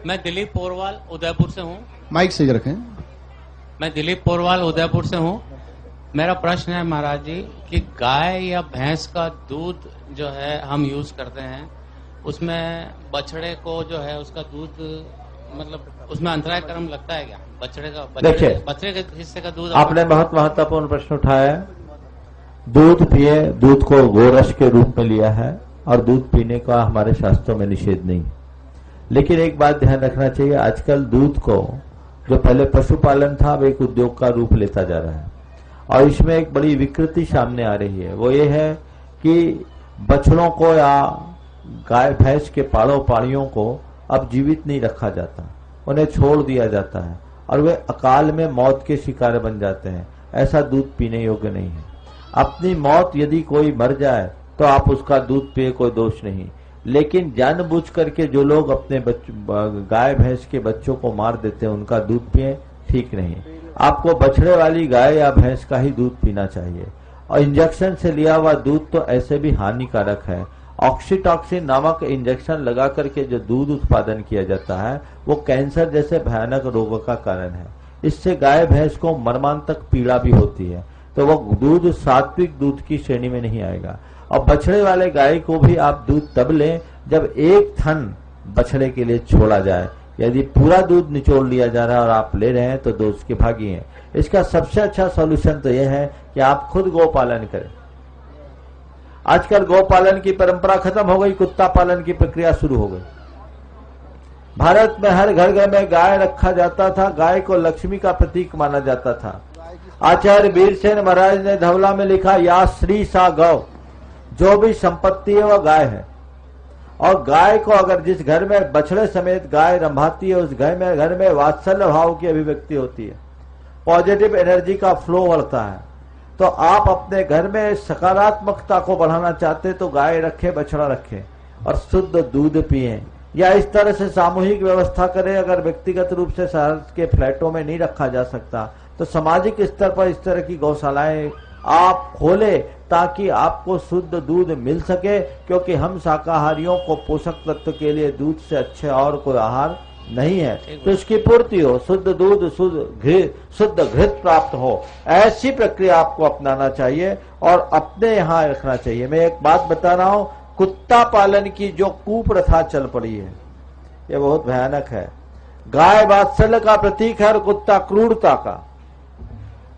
मैं दिलीप पोरवाल उदयपुर से हूँ। माइक से रखें। मैं दिलीप पोरवाल उदयपुर से हूँ। मेरा प्रश्न है महाराज जी कि गाय या भैंस का दूध जो है हम यूज करते हैं, उसमें बछड़े को जो है उसका दूध मतलब उसमें अंतराय कर्म लगता है क्या? बछड़े के हिस्से का दूध। आपने बहुत महत्वपूर्ण प्रश्न उठाया है। दूध पिए, दूध को गोरस के रूप में लिया है और दूध पीने का हमारे शास्त्रों में निषेध नहीं। लेकिन एक बात ध्यान रखना चाहिए, आजकल दूध को जो पहले पशुपालन था अब एक उद्योग का रूप लेता जा रहा है और इसमें एक बड़ी विकृति सामने आ रही है। वो ये है कि बछड़ों को या गाय भैंस के पाड़ियों को अब जीवित नहीं रखा जाता, उन्हें छोड़ दिया जाता है और वे अकाल में मौत के शिकार बन जाते हैं। ऐसा दूध पीने योग्य नहीं है। अपनी मौत यदि कोई मर जाए तो आप उसका दूध पिए, कोई दोष नहीं। लेकिन जानबूझ करके जो लोग अपने गाय भैंस के बच्चों को मार देते हैं उनका दूध पिए, ठीक नहीं। आपको बछड़े वाली गाय या भैंस का ही दूध पीना चाहिए। और इंजेक्शन से लिया हुआ दूध तो ऐसे भी हानिकारक है। ऑक्सीटॉक्सिन नामक इंजेक्शन लगा करके जो दूध उत्पादन किया जाता है वो कैंसर जैसे भयानक रोगों का कारण है। इससे गाय भैंस को मर्मांतक पीड़ा भी होती है, तो वो दूध सात्विक दूध की श्रेणी में नहीं आएगा। और बछड़े वाले गाय को भी आप दूध तब लें जब एक थन बछड़े के लिए छोड़ा जाए। यदि पूरा दूध निचोड़ लिया जा रहा है और आप ले रहे हैं तो दोष के भागी हैं। इसका सबसे अच्छा सॉल्यूशन तो यह है कि आप खुद गौपालन करें। आजकल गौपालन की परंपरा खत्म हो गई, कुत्ता पालन की प्रक्रिया शुरू हो गई। भारत में हर घर में गाय रखा जाता था। गाय को लक्ष्मी का प्रतीक माना जाता था। आचार्य वीरसेन महाराज ने धवला में लिखा, या श्री सा गौ, जो भी संपत्ति है वह गाय है। और गाय को अगर जिस घर में बछड़े समेत गाय रंभाती है उस घर में वात्सल्य भाव की अभिव्यक्ति होती है, पॉजिटिव एनर्जी का फ्लो बढ़ता है। तो आप अपने घर में सकारात्मकता को बढ़ाना चाहते तो गाय रखें, बछड़ा रखें और शुद्ध दूध पिए, या इस तरह से सामूहिक व्यवस्था करें। अगर व्यक्तिगत रूप से शहर के फ्लैटों में नहीं रखा जा सकता तो सामाजिक स्तर पर इस तरह की गौशालाएं आप खोले ताकि आपको शुद्ध दूध मिल सके, क्योंकि हम शाकाहारियों को पोषक तत्व के लिए दूध से अच्छे और कोई आहार नहीं है। तो इसकी पूर्ति हो, शुद्ध दूध, शुद्ध घृत प्राप्त हो, ऐसी प्रक्रिया आपको अपनाना चाहिए और अपने यहाँ रखना चाहिए। मैं एक बात बता रहा हूँ, कुत्ता पालन की जो कुप्रथा चल पड़ी है ये बहुत भयानक है। गाय वात्सल्य का प्रतीक है और कुत्ता क्रूरता का।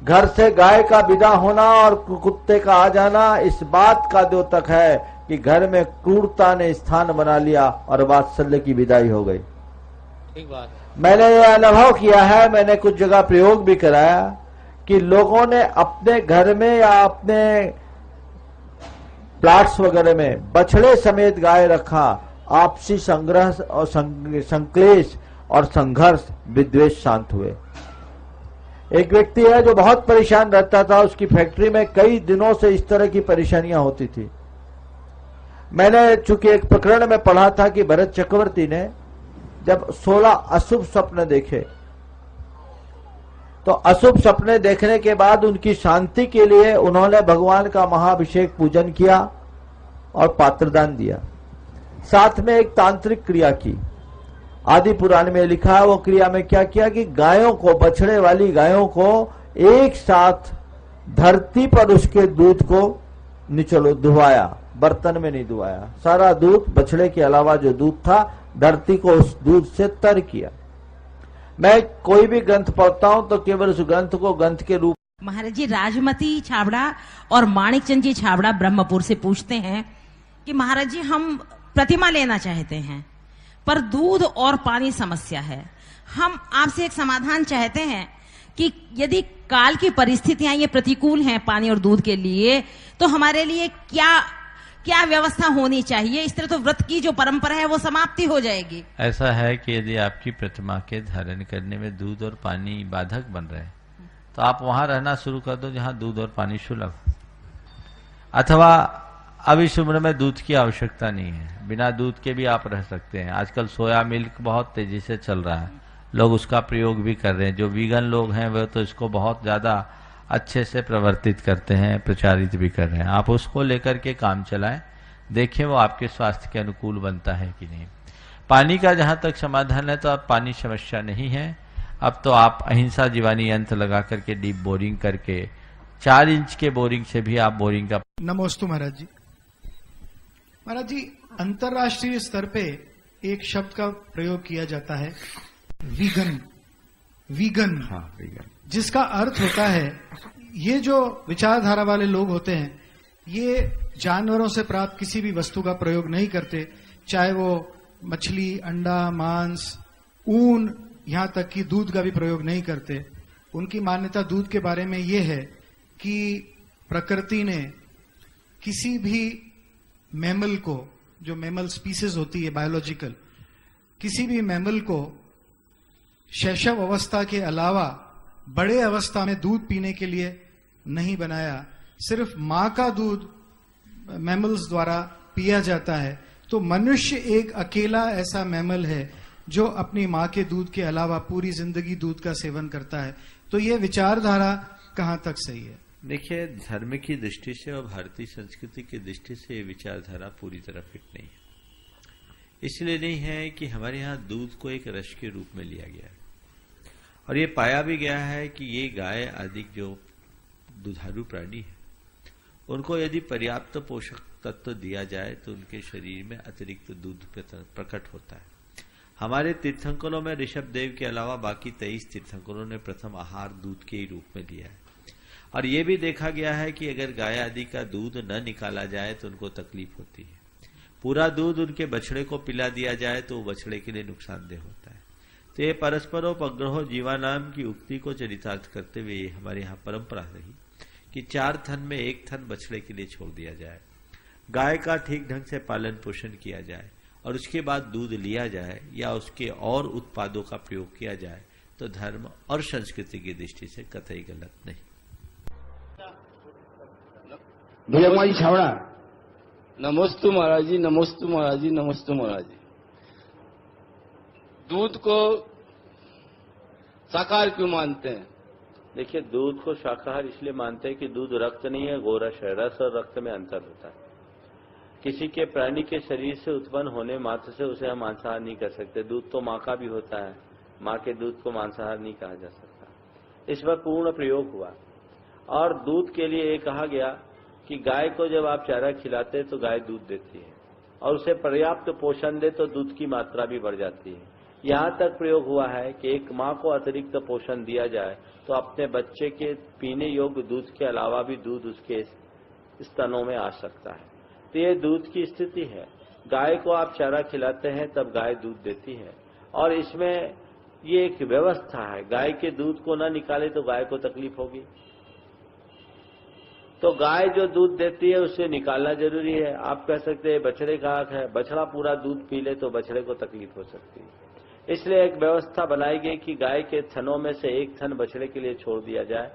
घर से गाय का विदा होना और कुत्ते का आ जाना इस बात का द्योतक है कि घर में क्रूरता ने स्थान बना लिया और वात्सल्य की विदाई हो गई। ठीक बात। मैंने ये अनुभव किया है, मैंने कुछ जगह प्रयोग भी कराया कि लोगों ने अपने घर में या अपने प्लाट्स वगैरह में बछड़े समेत गाय रखा। आपसी संग्रह और संक्लेश और संघर्ष विद्वेष शांत हुए। एक व्यक्ति है जो बहुत परेशान रहता था, उसकी फैक्ट्री में कई दिनों से इस तरह की परेशानियां होती थी। मैंने चूंकि एक प्रकरण में पढ़ा था कि भरत चक्रवर्ती ने जब 16 अशुभ सपने देखे तो अशुभ सपने देखने के बाद उनकी शांति के लिए उन्होंने भगवान का महाअभिषेक पूजन किया और पात्रदान दिया। साथ में एक तांत्रिक क्रिया की। आदि पुराण में लिखा है वो क्रिया में क्या किया कि गायों को, बछड़े वाली गायों को एक साथ धरती पर उसके दूध को निचलो धुआया, बर्तन में नहीं धुआया। सारा दूध, बछड़े के अलावा जो दूध था, धरती को उस दूध से तर किया। मैं कोई भी ग्रंथ पढ़ता हूं तो केवल उस ग्रंथ को ग्रंथ के रूप। महाराज जी, राजमती छाबड़ा और माणिकचंद जी छाबड़ा ब्रह्मपुर से पूछते हैं कि महाराज जी, हम प्रतिमा लेना चाहते हैं पर दूध और पानी समस्या है। हम आपसे एक समाधान चाहते हैं कि यदि काल की परिस्थितियां ये प्रतिकूल हैं पानी और दूध के लिए, तो हमारे लिए क्या व्यवस्था होनी चाहिए? इस तरह तो व्रत की जो परंपरा है वो समाप्ति हो जाएगी। ऐसा है कि यदि आपकी प्रतिमा के धारण करने में दूध और पानी बाधक बन रहे तो आप वहां रहना शुरू कर दो जहां दूध और पानी सुलभ, अथवा अब इस उम्र में दूध की आवश्यकता नहीं है, बिना दूध के भी आप रह सकते हैं। आजकल सोया मिल्क बहुत तेजी से चल रहा है, लोग उसका प्रयोग भी कर रहे हैं। जो वीगन लोग हैं वह तो इसको बहुत ज्यादा अच्छे से प्रवर्तित करते हैं, प्रचारित भी कर रहे हैं। आप उसको लेकर के काम चलाएं, देखें वो आपके स्वास्थ्य के अनुकूल बनता है कि नहीं। पानी का जहां तक समाधान है तो अब पानी समस्या नहीं है। अब तो आप अहिंसा जीवानी यंत्र लगा करके डीप बोरिंग करके 4 इंच के बोरिंग से भी आप बोरिंग का। नमोस्तु महाराज जी। महाराज जी, अंतर्राष्ट्रीय स्तर पे एक शब्द का प्रयोग किया जाता है वीगन। वीगन, हाँ, वीगन, जिसका अर्थ होता है, ये जो विचारधारा वाले लोग होते हैं ये जानवरों से प्राप्त किसी भी वस्तु का प्रयोग नहीं करते, चाहे वो मछली, अंडा, मांस, ऊन, यहां तक कि दूध का भी प्रयोग नहीं करते। उनकी मान्यता दूध के बारे में ये है कि प्रकृति ने किसी भी मैमल को, जो मैमल स्पीसीज होती है बायोलॉजिकल, किसी भी मैमल को शैशव अवस्था के अलावा बड़े अवस्था में दूध पीने के लिए नहीं बनाया। सिर्फ मां का दूध मैमल्स द्वारा पिया जाता है। तो मनुष्य एक अकेला ऐसा मैमल है जो अपनी मां के दूध के अलावा पूरी जिंदगी दूध का सेवन करता है। तो ये विचारधारा कहां तक सही है? देखिए, धर्म की दृष्टि से और भारतीय संस्कृति की दृष्टि से ये विचारधारा पूरी तरह फिट नहीं है। इसलिए नहीं है कि हमारे यहाँ दूध को एक रस के रूप में लिया गया है और ये पाया भी गया है कि ये गाय आदि जो दुधारू प्राणी है उनको यदि पर्याप्त पोषक तत्व दिया जाए तो उनके शरीर में अतिरिक्त दूध प्रकट होता है। हमारे तीर्थंकरों में ऋषभ देव के अलावा बाकी 23 तीर्थंकरों ने प्रथम आहार दूध के ही रूप में लिया है और ये भी देखा गया है कि अगर गाय आदि का दूध न निकाला जाए तो उनको तकलीफ होती है। पूरा दूध उनके बछड़े को पिला दिया जाए तो वो बछड़े के लिए नुकसानदेह होता है। तो ये परस्परोपग्रहो जीवानाम की उक्ति को चरितार्थ करते हुए हमारे यहाँ परंपरा रही कि 4 थन में 1 थन बछड़े के लिए छोड़ दिया जाए, गाय का ठीक ढंग से पालन पोषण किया जाए और उसके बाद दूध लिया जाए या उसके और उत्पादों का प्रयोग किया जाए तो धर्म और संस्कृति की दृष्टि से कतई गलत नहीं। भैया कुमारी छावड़ा। नमोस्तु महाराज जी, नमोस्तु महाराज जी, नमोस्तु महाराज जी। दूध को शाकाहार क्यों मानते हैं? देखिए, दूध को शाकाहार इसलिए मानते हैं कि दूध रक्त नहीं है, गोरस है। रस और रक्त में अंतर होता है। किसी के प्राणी के शरीर से उत्पन्न होने मात्र से उसे हम मांसाहार नहीं कर सकते। दूध तो माँ का भी होता है, माँ के दूध को मांसाहार नहीं कहा जा सकता। इस पर पूर्ण प्रयोग हुआ और दूध के लिए ये कहा गया कि गाय को जब आप चारा खिलाते तो गाय दूध देती है और उसे पर्याप्त पोषण दे तो दूध की मात्रा भी बढ़ जाती है। यहां तक प्रयोग हुआ है कि एक मां को अतिरिक्त पोषण दिया जाए तो अपने बच्चे के पीने योग्य दूध के अलावा भी दूध उसके स्तनों में आ सकता है। तो ये दूध की स्थिति है। गाय को आप चारा खिलाते हैं तब गाय दूध देती है और इसमें ये एक व्यवस्था है। गाय के दूध को न निकाले तो गाय को तकलीफ होगी। तो गाय जो दूध देती है उसे निकालना जरूरी है। आप कह सकते हैं बछड़े का हक है, बछड़ा पूरा दूध पी ले तो बछड़े को तकलीफ हो सकती है। इसलिए एक व्यवस्था बनाई गई कि गाय के थनों में से 1 थन बछड़े के लिए छोड़ दिया जाए,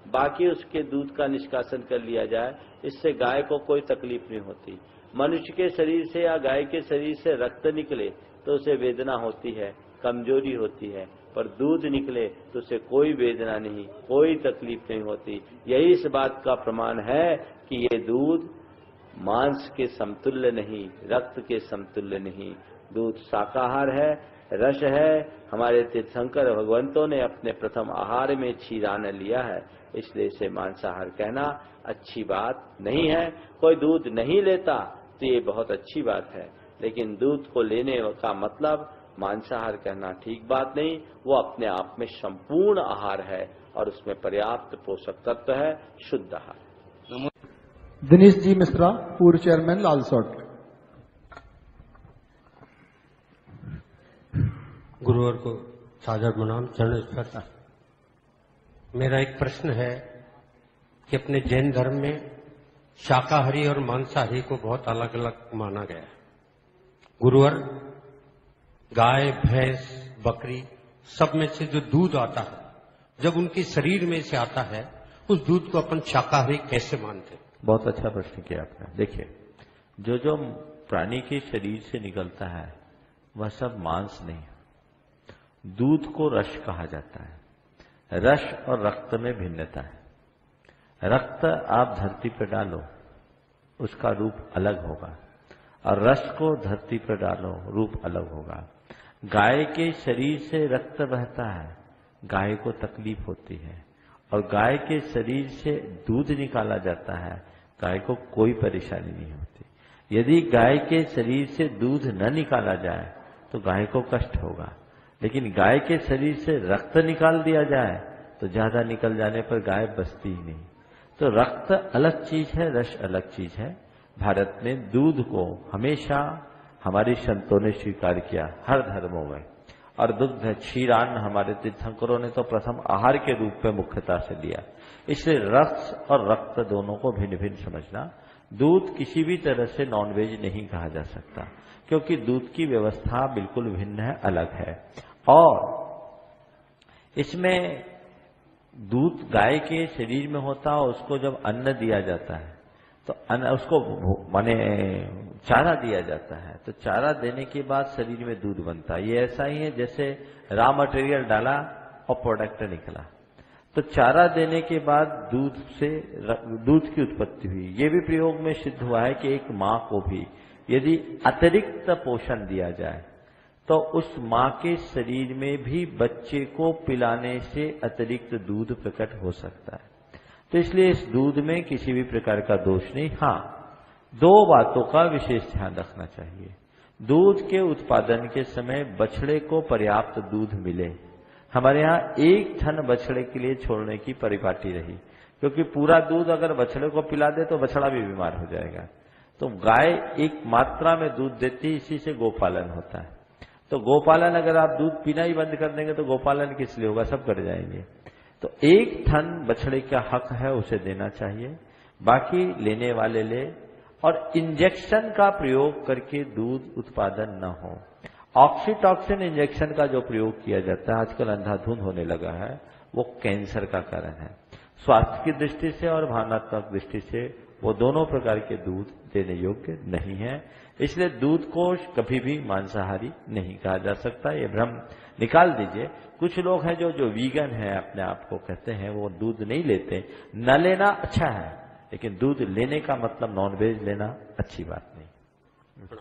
बाकी उसके दूध का निष्कासन कर लिया जाए। इससे गाय को कोई तकलीफ नहीं होती। मनुष्य के शरीर से या गाय के शरीर से रक्त निकले तो उसे वेदना होती है, कमजोरी होती है, पर दूध निकले तो उसे कोई वेदना नहीं, कोई तकलीफ नहीं होती। यही इस बात का प्रमाण है कि ये दूध मांस के समतुल्य नहीं, रक्त के समतुल्य नहीं। दूध शाकाहार है, रस है। हमारे तीर्थंकर भगवंतों ने अपने प्रथम आहार में क्षीरान्न लिया है, इसलिए इसे मांसाहार कहना अच्छी बात नहीं है। कोई दूध नहीं लेता तो ये बहुत अच्छी बात है, लेकिन दूध को लेने का मतलब मांसाहार कहना ठीक बात नहीं। वो अपने आप में संपूर्ण आहार है और उसमें पर्याप्त पोषक तत्व है, शुद्ध आहार। दिनेश जी मिश्रा, पूर्व चेयरमैन लालसोट। गुरुवर को सादर प्रणाम, चरण स्पर्श। मेरा एक प्रश्न है कि अपने जैन धर्म में शाकाहारी और मांसाहारी को बहुत अलग अलग माना गया है। गुरुवर, गाय, भैंस, बकरी सब में से जो दूध आता है, जब उनके शरीर में से आता है, उस दूध को अपन शाकाहारी कैसे मानते हैं? बहुत अच्छा प्रश्न किया आपने। देखिए, जो जो प्राणी के शरीर से निकलता है वह सब मांस नहीं है। दूध को रस कहा जाता है। रस और रक्त में भिन्नता है। रक्त आप धरती पर डालो, उसका रूप अलग होगा और रस को धरती पर डालो, रूप अलग होगा। गाय के शरीर से रक्त बहता है, गाय को तकलीफ होती है, और गाय के शरीर से दूध निकाला जाता है, गाय को कोई परेशानी नहीं होती। यदि गाय के शरीर से दूध न निकाला जाए तो गाय को कष्ट होगा, लेकिन गाय के शरीर से रक्त निकाल दिया जाए तो ज्यादा निकल जाने पर गाय बचती ही नहीं। तो रक्त अलग चीज है, रस अलग चीज है। भारत में दूध को हमेशा हमारे संतों ने स्वीकार किया, हर धर्मों में। और दुग्ध क्षीरान्न हमारे तीर्थंकरों ने तो प्रथम आहार के रूप में मुख्यता से लिया। इसलिए रस और रक्त दोनों को भिन्न भिन्न समझना। दूध किसी भी तरह से नॉनवेज नहीं कहा जा सकता, क्योंकि दूध की व्यवस्था बिल्कुल भिन्न है, अलग है। और इसमें दूध गाय के शरीर में होता है, उसको जब अन्न दिया जाता है तो अन्न उसको माने चारा दिया जाता है, तो चारा देने के बाद शरीर में दूध बनता है। ये ऐसा ही है जैसे रॉ मटेरियल डाला और प्रोडक्ट निकला। तो चारा देने के बाद दूध से दूध की उत्पत्ति हुई। ये भी प्रयोग में सिद्ध हुआ है कि एक माँ को भी यदि अतिरिक्त पोषण दिया जाए तो उस माँ के शरीर में भी बच्चे को पिलाने से अतिरिक्त दूध प्रकट हो सकता है। तो इसलिए इस दूध में किसी भी प्रकार का दोष नहीं। हाँ, दो बातों का विशेष ध्यान रखना चाहिए। दूध के उत्पादन के समय बछड़े को पर्याप्त दूध मिले। हमारे यहाँ 1 थन बछड़े के लिए छोड़ने की परिपाटी रही, क्योंकि पूरा दूध अगर बछड़े को पिला दे तो बछड़ा भी बीमार हो जाएगा। तो गाय एक मात्रा में दूध देती, इसी से गोपालन होता है। तो गोपालन अगर आप दूध पीना ही बंद कर देंगे तो गोपालन किस लिए होगा, सब कर जाएंगे। तो 1 थन बछड़े का हक है, उसे देना चाहिए, बाकी लेने वाले ले। और इंजेक्शन का प्रयोग करके दूध उत्पादन न हो। ऑक्सीटॉक्सिन इंजेक्शन का जो प्रयोग किया जाता है आजकल अंधाधुंध होने लगा है, वो कैंसर का कारण है। स्वास्थ्य की दृष्टि से और भावनात्मक दृष्टि से वो दोनों प्रकार के दूध देने योग्य नहीं है। इसलिए दूध को कभी भी मांसाहारी नहीं कहा जा सकता, ये भ्रम निकाल दीजिए। कुछ लोग हैं जो वीगन है, अपने आप को कहते हैं, वो दूध नहीं लेते। न लेना अच्छा है, लेकिन दूध लेने का मतलब नॉनवेज लेना अच्छी बात नहीं।